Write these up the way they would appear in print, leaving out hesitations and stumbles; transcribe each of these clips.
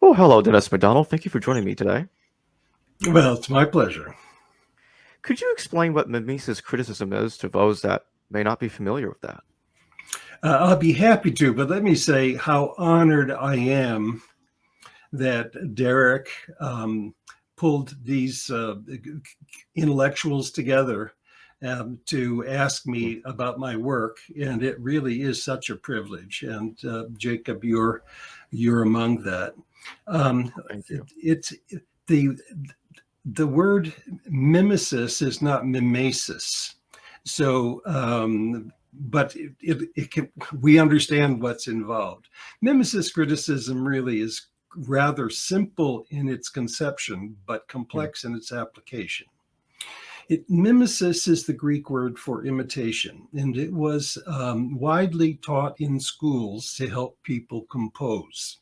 Oh, hello, Dennis MacDonald. Thank you for joining me today. Well, it's my pleasure. Could you explain what mimesis criticism is to those that may not be familiar with that? I'll be happy to, but let me say how honored I am that Derek pulled these intellectuals together to ask Hmm. me about my work, and it really is such a privilege. And Jacob, you're among that. Oh, thank you. It's the the word mimesis is not mimesis. So, but it can, we understand what's involved. Mimesis criticism really is rather simple in its conception, but Hmm. complex in its application. Mimesis is the Greek word for imitation, and it was widely taught in schools to help people compose.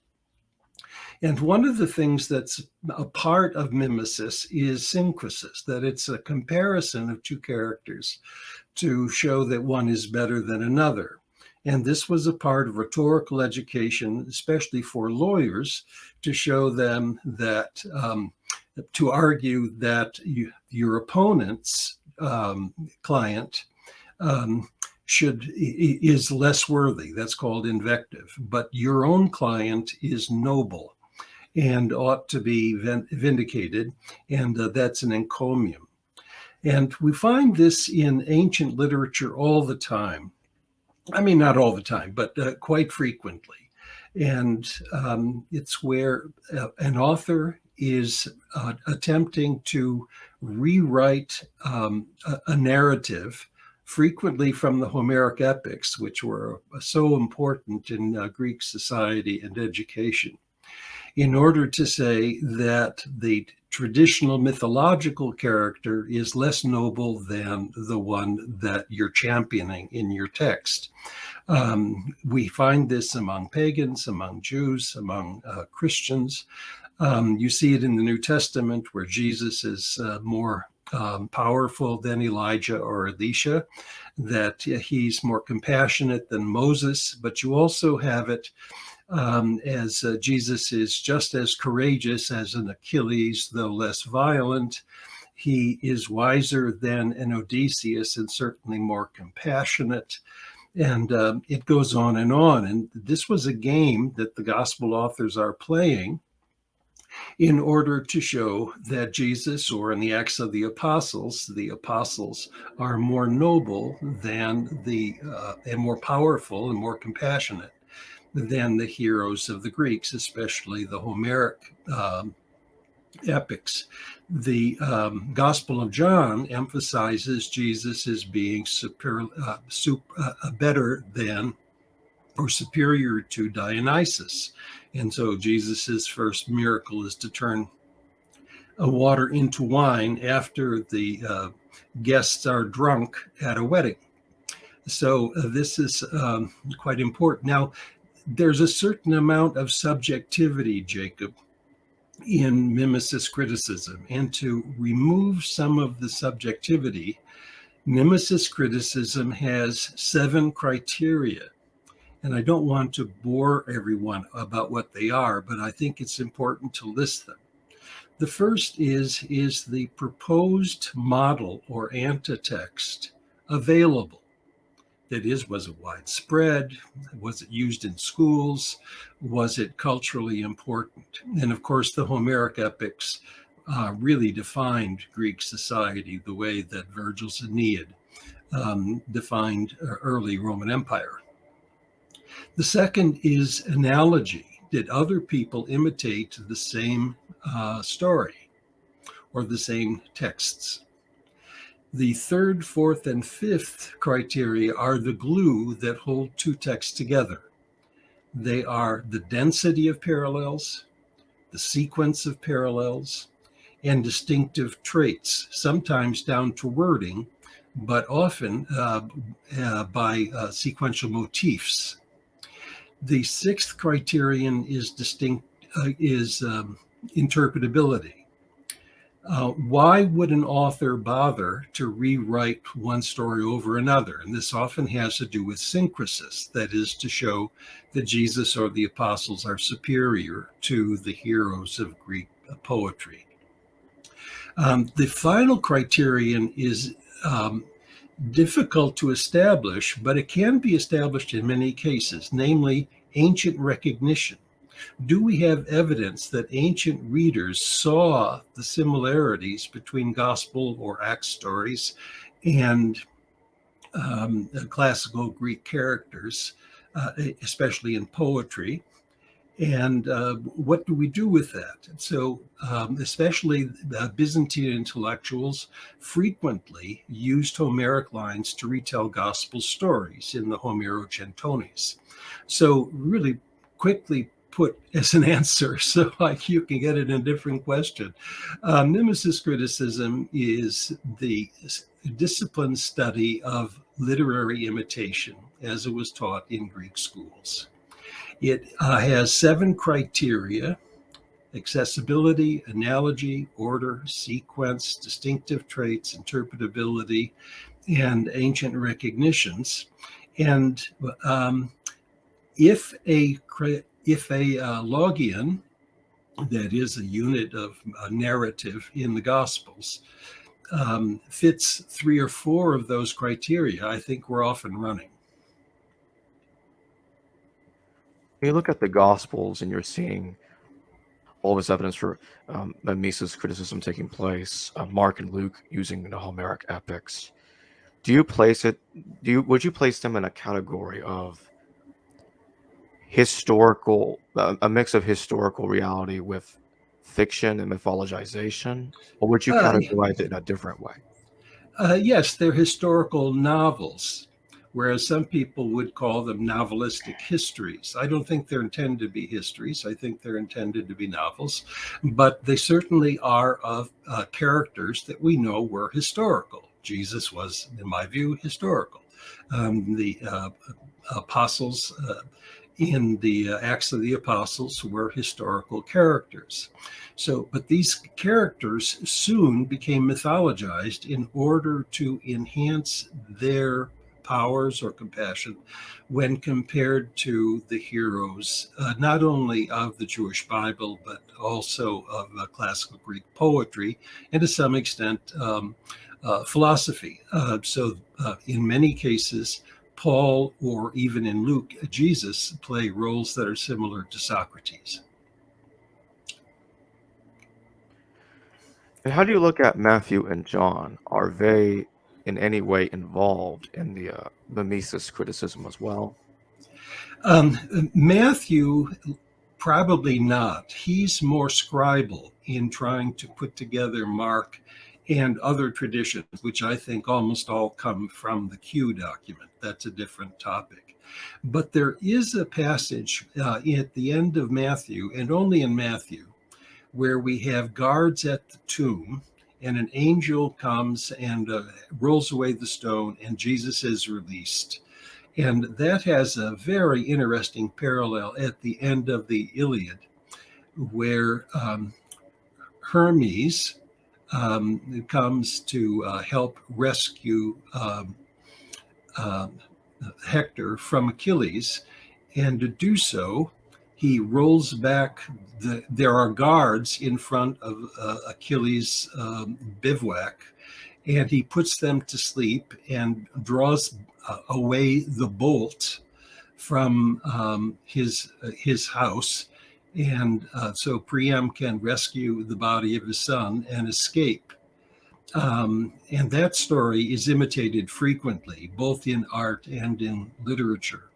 And one of the things that's a part of mimesis is syncresis, that it's a comparison of two characters to show that one is better than another. And this was a part of rhetorical education, especially for lawyers, to show them that, to argue that your opponent's client um, is less worthy. That's called invective. But your own client is noble and ought to be vindicated, and that's an encomium. And we find this in ancient literature all the time. I mean, not all the time, but quite frequently. And it's where an author is attempting to rewrite a narrative, frequently from the Homeric epics, which were so important in Greek society and education, in order to say that the traditional mythological character is less noble than the one that you're championing in your text. We find this among pagans, among Jews, among Christians. You see it in the New Testament where Jesus is more powerful than Elijah or Elisha, that he's more compassionate than Moses, but you also have it as Jesus is just as courageous as an Achilles, though less violent. He is wiser than an Odysseus and certainly more compassionate. And it goes on and on. And this was a game that the gospel authors are playing in order to show that Jesus, or in the Acts of the apostles are more noble than and more powerful and more compassionate than the heroes of the Greeks, especially the Homeric epics. The Gospel of John emphasizes Jesus as being better than or superior to Dionysus. And so Jesus's first miracle is to turn water into wine after the guests are drunk at a wedding. So this is quite important. Now, there's a certain amount of subjectivity, Jacob, in mimesis criticism. And to remove some of the subjectivity, mimesis criticism has 7 criteria. And I don't want to bore everyone about what they are, but I think it's important to list them. The first is the proposed model or antitext available? That is, was it widespread? Was it used in schools? Was it culturally important? And of course, the Homeric epics really defined Greek society the way that Virgil's Aeneid defined early Roman Empire. The second is analogy. Did other people imitate the same story or the same texts? The third, fourth, and fifth criteria are the glue that hold two texts together. They are the density of parallels, the sequence of parallels, and distinctive traits, sometimes down to wording, but often by sequential motifs. The sixth criterion is interpretability. Why would an author bother to rewrite one story over another? And this often has to do with syncresis, that is, to show that Jesus or the apostles are superior to the heroes of Greek poetry. The final criterion is difficult to establish, but it can be established in many cases, namely ancient recognition. Do we have evidence that ancient readers saw the similarities between gospel or Acts stories and classical Greek characters, especially in poetry? And what do we do with that? So, especially Byzantine intellectuals frequently used Homeric lines to retell gospel stories in the Homerogentones. So, really quickly put as an answer, so like you can get it in a different question. Mimesis criticism is the disciplined study of literary imitation as it was taught in Greek schools. It has 7 criteria: accessibility, analogy, order, sequence, distinctive traits, interpretability, and ancient recognitions. And if a logion, that is a unit of a narrative in the Gospels, fits 3 or 4 of those criteria, I think we're off and running. You look at the Gospels and you're seeing all this evidence for Mises criticism taking place, Mark and Luke using the Homeric epics. Do you place it? Would you place them in a category of historical, a mix of historical reality with fiction and mythologization, or would you Uh, categorize it in a different way? yes, they're historical novels, whereas some people would call them novelistic histories. I don't think they're intended to be histories. I think they're intended to be novels, but they certainly are of characters that we know were historical. Jesus was, in my view, historical. The apostles in the Acts of the Apostles were historical characters. So, but these characters soon became mythologized in order to enhance their powers or compassion when compared to the heroes, not only of the Jewish Bible, but also of classical Greek poetry and to some extent philosophy. In many cases, Paul, or even in Luke, Jesus play roles that are similar to Socrates. And how do you look at Matthew and John? Are they in any way involved in the Mimesis criticism as well? Matthew, probably not. He's more scribal in trying to put together Mark and other traditions, which I think almost all come from the Q document. That's a different topic. But there is a passage at the end of Matthew, and only in Matthew, where we have guards at the tomb, and an angel comes and rolls away the stone, and Jesus is released. And that has a very interesting parallel at the end of the Iliad, where Hermes comes to help rescue uh, Hector from Achilles. And to do so, he rolls back. There are guards in front of Achilles' bivouac, and he puts them to sleep and draws away the bolt from his house. And so Priam can rescue the body of his son and escape. And that story is imitated frequently, both in art and in literature.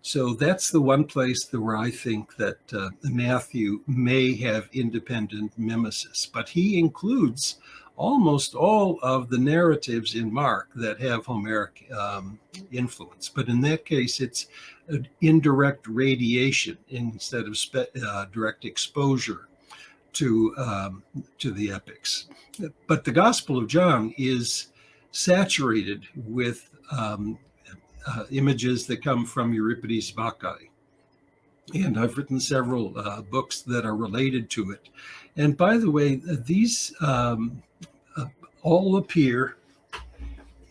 So that's the one place where I think that Matthew may have independent mimesis, but he includes almost all of the narratives in Mark that have Homeric influence. But in that case, it's indirect radiation instead of direct exposure to the epics. But the Gospel of John is saturated with images that come from Euripides' Bacchae. and I've written several books that are related to it. And by the way, these all appear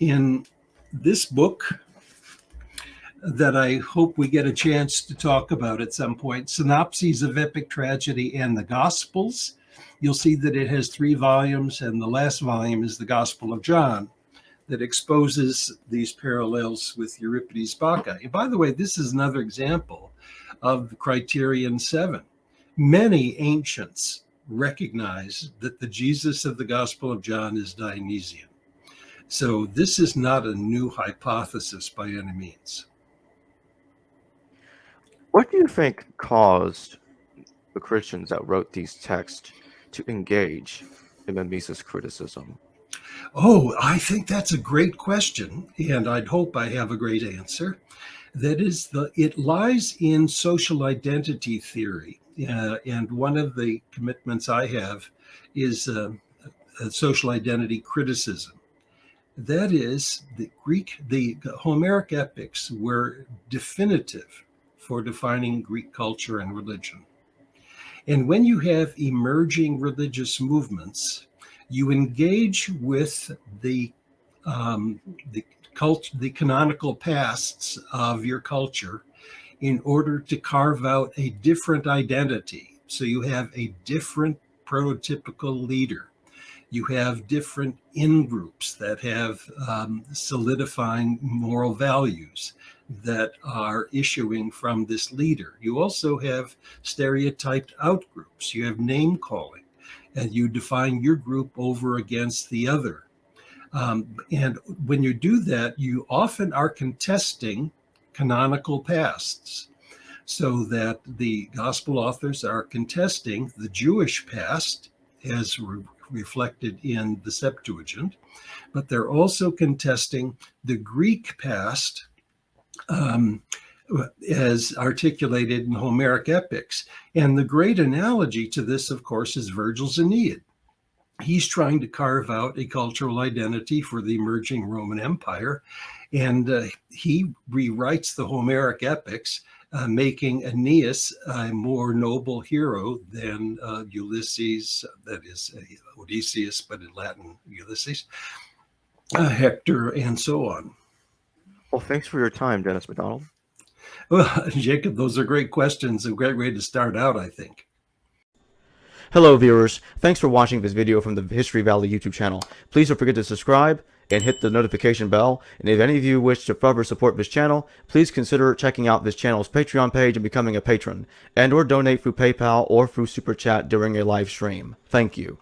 in this book that I hope we get a chance to talk about at some point, Synopses of Epic Tragedy and the Gospels. You'll see that it has 3 volumes, and the last volume is the Gospel of John, that exposes these parallels with Euripides' Bacchae. And by the way, this is another example of the Criterion 7. Many ancients recognize that the Jesus of the Gospel of John is Dionysian. So this is not a new hypothesis by any means. What do you think caused the Christians that wrote these texts to engage in Mises criticism? Oh, I think that's a great question, and I'd hope I have a great answer. That is, it lies in social identity theory, and one of the commitments I have is social identity criticism. That is, the Homeric epics were definitive for defining Greek culture and religion. And when you have emerging religious movements, you engage with the canonical pasts of your culture in order to carve out a different identity. So you have a different prototypical leader. You have different in-groups that have solidifying moral values that are issuing from this leader. You also have stereotyped out-groups. You have name calling, and you define your group over against the other. And when you do that, you often are contesting canonical pasts, so that the gospel authors are contesting the Jewish past as reflected in the Septuagint, but they're also contesting the Greek past as articulated in Homeric epics. And the great analogy to this, of course, is Virgil's Aeneid. He's trying to carve out a cultural identity for the emerging Roman Empire, and he rewrites the Homeric epics, making Aeneas a more noble hero than Ulysses, that is Odysseus, but in Latin, Ulysses, Hector, and so on. Well, thanks for your time, Dennis MacDonald. Well, Jacob, those are great questions. A great way to start out, I think. Hello viewers, thanks for watching this video from the History Valley YouTube channel. Please don't forget to subscribe and hit the notification bell, and if any of you wish to further support this channel, please consider checking out this channel's Patreon page and becoming a patron, and or donate through PayPal or through Super Chat during a live stream. Thank you.